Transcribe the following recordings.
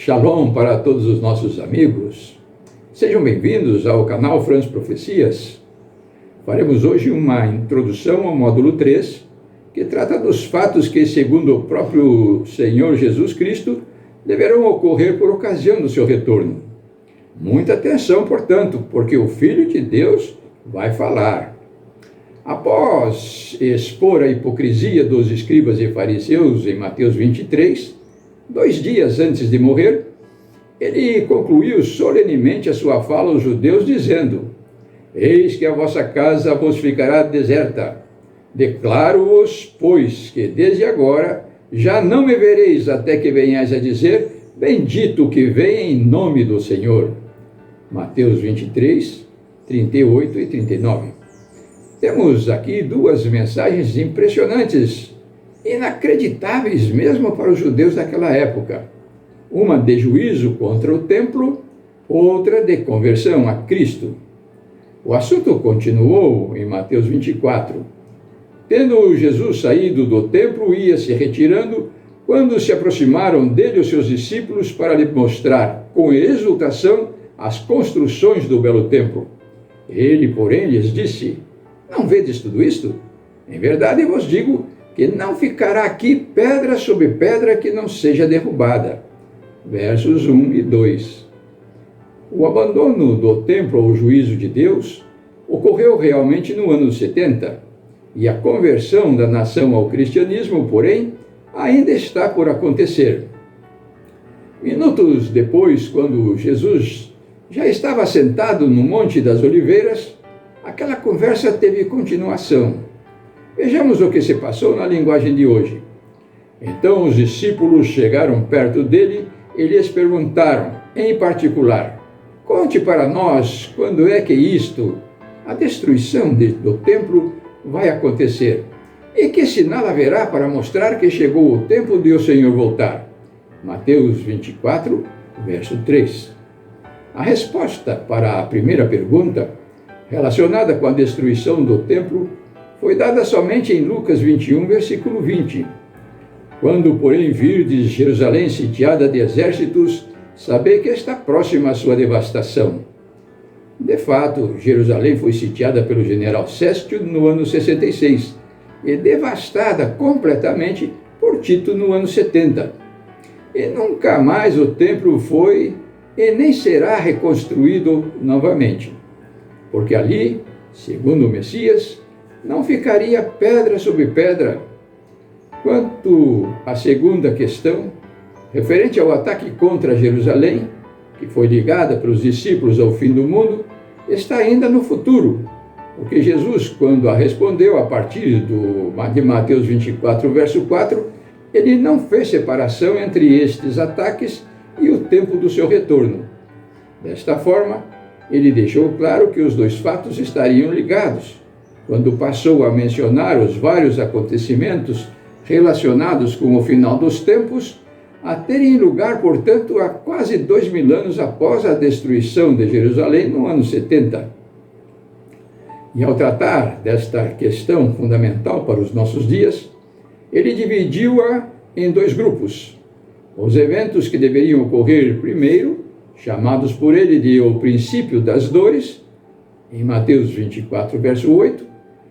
Shalom para todos os nossos amigos. Sejam bem-vindos ao canal France Profecias. Faremos hoje uma introdução ao módulo 3, que trata dos fatos que, segundo o próprio Senhor Jesus Cristo, deverão ocorrer por ocasião do seu retorno. Muita atenção, portanto, porque o Filho de Deus vai falar. Após expor a hipocrisia dos escribas e fariseus em Mateus 23, 2 dias antes de morrer, ele concluiu solenemente a sua fala aos judeus, dizendo: Eis que a vossa casa vos ficará deserta. Declaro-vos, pois, que desde agora já não me vereis até que venhais a dizer: Bendito o que vem em nome do Senhor. Mateus 23, 38 e 39. Temos aqui duas mensagens impressionantes, inacreditáveis mesmo para os judeus daquela época. Uma de juízo contra o templo, outra de conversão a Cristo. O assunto continuou em Mateus 24. Tendo Jesus saído do templo, ia se retirando, quando se aproximaram dele os seus discípulos para lhe mostrar com exultação as construções do belo templo. Ele, porém, lhes disse: Não vedes tudo isto? Em verdade vos digo que não ficará aqui pedra sobre pedra que não seja derrubada. Versos 1 e 2. O abandono do templo ao juízo de Deus ocorreu realmente no ano 70, e a conversão da nação ao cristianismo, porém, ainda está por acontecer. Minutos depois, quando Jesus já estava sentado no Monte das Oliveiras, aquela conversa teve continuação. Vejamos o que se passou na linguagem de hoje. Então os discípulos chegaram perto dele e lhes perguntaram, em particular: Conte para nós quando é que isto, a destruição do templo, vai acontecer? E que sinal haverá para mostrar que chegou o tempo de o Senhor voltar? Mateus 24, verso 3. A resposta para a primeira pergunta, relacionada com a destruição do templo, foi dada somente em Lucas 21, versículo 20. Quando, porém, virdes Jerusalém sitiada de exércitos, sabei que está próxima a sua devastação. De fato, Jerusalém foi sitiada pelo general Séstio no ano 66 e devastada completamente por Tito no ano 70. E nunca mais o templo foi e nem será reconstruído novamente, porque ali, segundo o Messias, não ficaria pedra sobre pedra. Quanto à segunda questão, referente ao ataque contra Jerusalém, que foi ligada pelos discípulos ao fim do mundo, está ainda no futuro, porque Jesus, quando a respondeu a partir de Mateus 24, verso 4, ele não fez separação entre estes ataques e o tempo do seu retorno. Desta forma, ele deixou claro que os dois fatos estariam ligados, quando passou a mencionar os vários acontecimentos relacionados com o final dos tempos, a terem lugar, portanto, há quase 2000 anos após a destruição de Jerusalém no ano 70. E ao tratar desta questão fundamental para os nossos dias, ele dividiu-a em 2 grupos. Os eventos que deveriam ocorrer primeiro, chamados por ele de o princípio das dores, em Mateus 24, verso 8,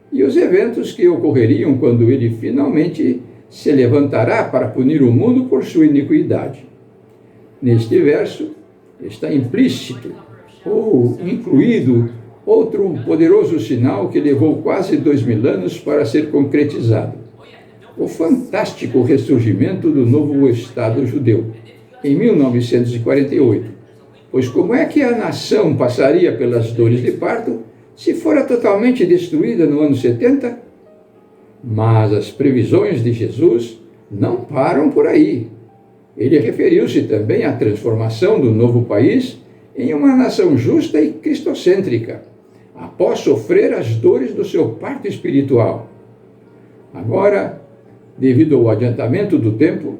e os eventos que ocorreriam quando ele finalmente se levantará para punir o mundo por sua iniquidade. Neste verso está implícito ou incluído outro poderoso sinal que levou quase 2000 anos para ser concretizado: o fantástico ressurgimento do novo Estado judeu, em 1948. Pois como é que a nação passaria pelas dores de parto se fora totalmente destruída no ano 70? Mas as previsões de Jesus não param por aí. Ele referiu-se também à transformação do novo país em uma nação justa e cristocêntrica, após sofrer as dores do seu parto espiritual. Agora, devido ao adiantamento do tempo,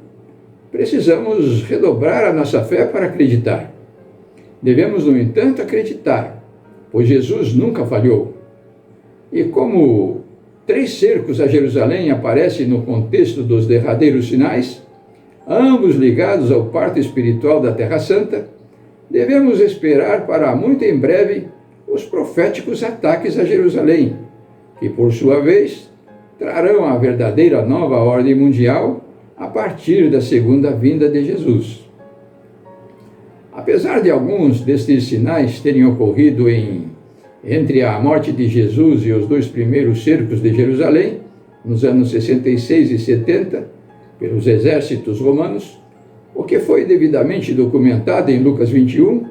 precisamos redobrar a nossa fé para acreditar. Devemos, no entanto, acreditar, pois Jesus nunca falhou. E como 3 cercos a Jerusalém aparecem no contexto dos derradeiros sinais, ambos ligados ao parto espiritual da Terra Santa, devemos esperar para muito em breve os proféticos ataques a Jerusalém, que por sua vez trarão a verdadeira nova ordem mundial a partir da segunda vinda de Jesus. Apesar de alguns destes sinais terem ocorrido entre a morte de Jesus e os 2 primeiros cercos de Jerusalém, nos anos 66 e 70, pelos exércitos romanos, o que foi devidamente documentado em Lucas 21,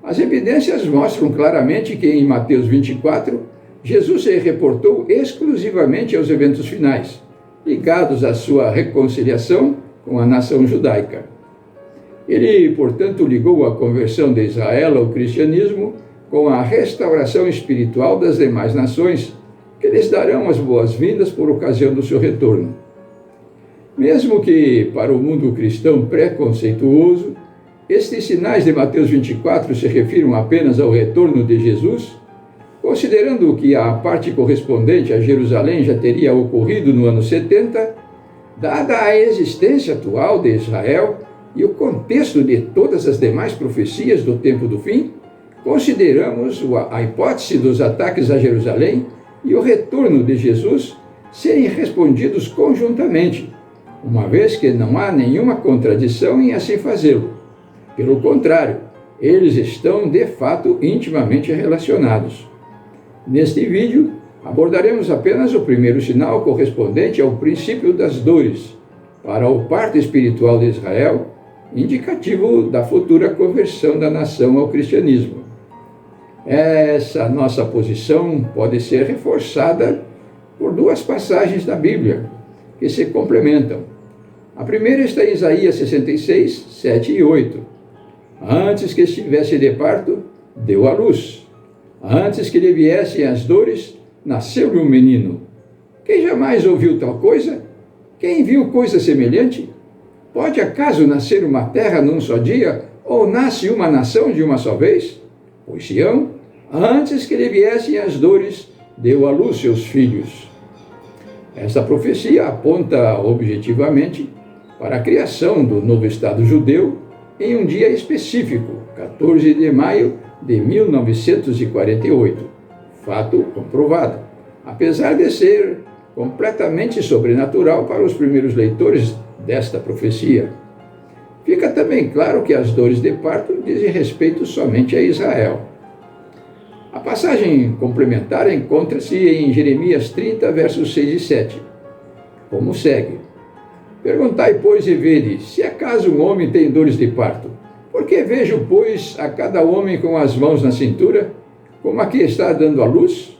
as evidências mostram claramente que em Mateus 24, Jesus se reportou exclusivamente aos eventos finais, ligados à sua reconciliação com a nação judaica. Ele, portanto, ligou a conversão de Israel ao cristianismo com a restauração espiritual das demais nações, que lhes darão as boas-vindas por ocasião do seu retorno. Mesmo que, para o mundo cristão preconceituoso, estes sinais de Mateus 24 se refiram apenas ao retorno de Jesus, considerando que a parte correspondente a Jerusalém já teria ocorrido no ano 70, dada a existência atual de Israel e o contexto de todas as demais profecias do tempo do fim, consideramos a hipótese dos ataques a Jerusalém e o retorno de Jesus serem respondidos conjuntamente, uma vez que não há nenhuma contradição em assim fazê-lo. Pelo contrário, eles estão de fato intimamente relacionados. Neste vídeo, abordaremos apenas o primeiro sinal correspondente ao princípio das dores, para o parto espiritual de Israel, indicativo da futura conversão da nação ao cristianismo. Essa nossa posição pode ser reforçada por 2 passagens da Bíblia, que se complementam. A primeira está em Isaías 66, 7 e 8. Antes que estivesse de parto, deu à luz. Antes que lhe viessem as dores, nasceu-lhe um menino. Quem jamais ouviu tal coisa? Quem viu coisa semelhante? Pode acaso nascer uma terra num só dia, ou nasce uma nação de uma só vez? Pois Sião, antes que lhe viessem as dores, deu à luz seus filhos. Esta profecia aponta objetivamente para a criação do novo Estado judeu em um dia específico, 14 de maio de 1948. Fato comprovado, apesar de ser completamente sobrenatural para os primeiros leitores desta profecia. Fica também claro que as dores de parto dizem respeito somente a Israel. A passagem complementar encontra-se em Jeremias 30, versos 6 e 7, como segue: Perguntai, pois, e vede, se acaso um homem tem dores de parto. Porque vejo, pois, a cada homem com as mãos na cintura, como aqui está dando à luz?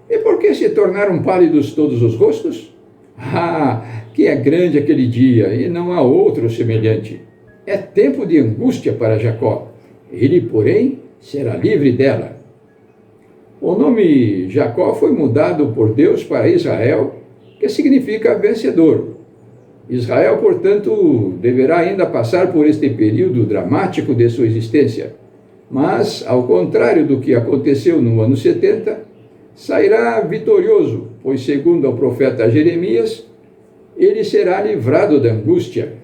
E por que se tornaram pálidos todos os rostos? Ah, que é grande aquele dia, e não há outro semelhante. É tempo de angústia para Jacó. Ele, porém, será livre dela. O nome Jacó foi mudado por Deus para Israel, que significa vencedor. Israel, portanto, deverá ainda passar por este período dramático de sua existência. Mas, ao contrário do que aconteceu no ano 70, sairá vitorioso, pois, segundo o profeta Jeremias, ele será livrado da angústia.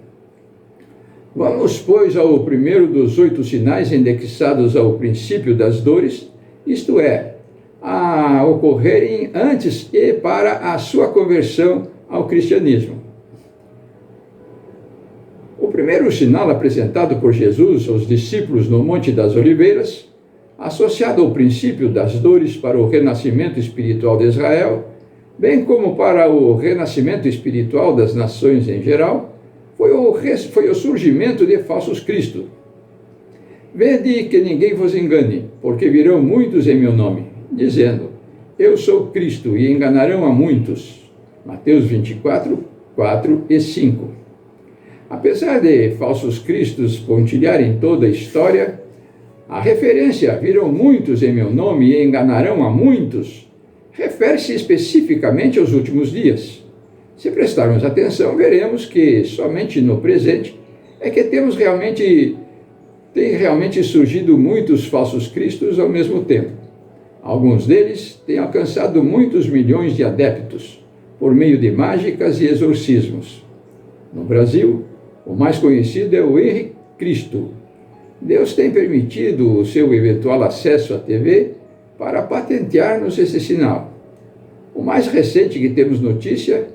Vamos, pois, ao primeiro dos 8 sinais indexados ao princípio das dores, isto é, a ocorrerem antes e para a sua conversão ao cristianismo. O primeiro sinal apresentado por Jesus aos discípulos no Monte das Oliveiras, associado ao princípio das dores para o renascimento espiritual de Israel, bem como para o renascimento espiritual das nações em geral, foi o surgimento de falsos cristos. Vede que ninguém vos engane, porque virão muitos em meu nome, dizendo, eu sou Cristo, e enganarão a muitos. Mateus 24, 4 e 5. Apesar de falsos cristos pontilharem toda a história, a referência virão muitos em meu nome e enganarão a muitos refere-se especificamente aos últimos dias. Se prestarmos atenção, veremos que somente no presente é que tem realmente surgido muitos falsos cristos ao mesmo tempo. Alguns deles têm alcançado muitos milhões de adeptos por meio de mágicas e exorcismos. No Brasil, O mais conhecido é o Henrique Cristo. Deus tem permitido o seu eventual acesso à TV para patentear-nos esse sinal. O mais recente que temos notícia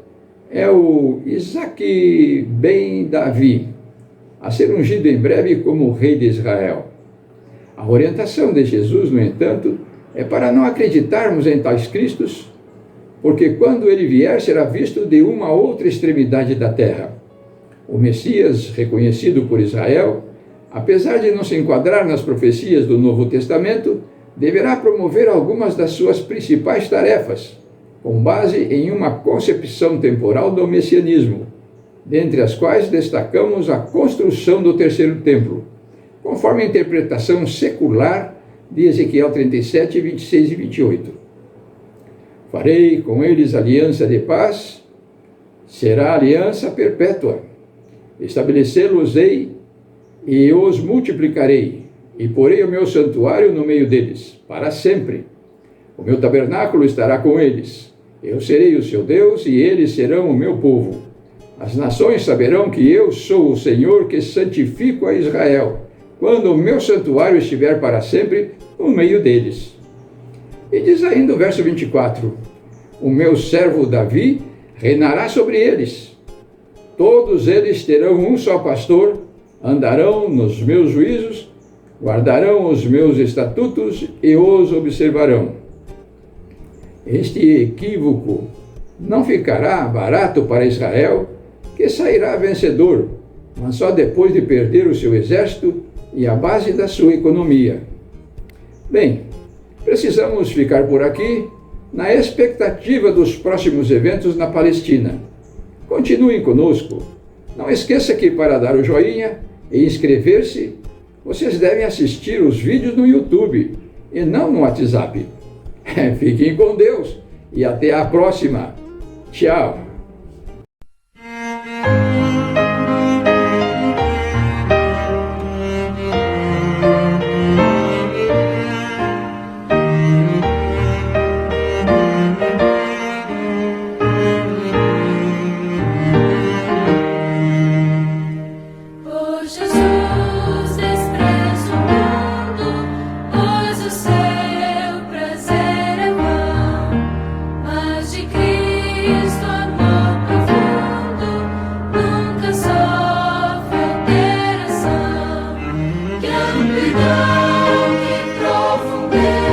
é o Isaac Ben Davi, a ser ungido em breve como rei de Israel. A orientação de Jesus, no entanto, é para não acreditarmos em tais cristos, porque quando ele vier será visto de uma outra extremidade da terra. O Messias, reconhecido por Israel, apesar de não se enquadrar nas profecias do Novo Testamento, deverá promover algumas das suas principais tarefas, com base em uma concepção temporal do messianismo, dentre as quais destacamos a construção do terceiro templo, conforme a interpretação secular de Ezequiel 37, 26 e 28. Farei com eles aliança de paz, será aliança perpétua. Estabelecê-los-ei e os multiplicarei, e porei o meu santuário no meio deles, para sempre. O meu tabernáculo estará com eles. Eu serei o seu Deus, e eles serão o meu povo. As nações saberão que eu sou o Senhor que santifico a Israel, quando o meu santuário estiver para sempre no meio deles. E diz ainda o verso 24, o meu servo Davi reinará sobre eles. Todos eles terão um só pastor, andarão nos meus juízos, guardarão os meus estatutos e os observarão. Este equívoco não ficará barato para Israel, que sairá vencedor, mas só depois de perder o seu exército e a base da sua economia. Bem, precisamos ficar por aqui na expectativa dos próximos eventos na Palestina. Continuem conosco. Não esqueça que para dar o joinha e inscrever-se, vocês devem assistir os vídeos no YouTube e não no WhatsApp. Fiquem com Deus e até a próxima. Tchau. Que profundeza.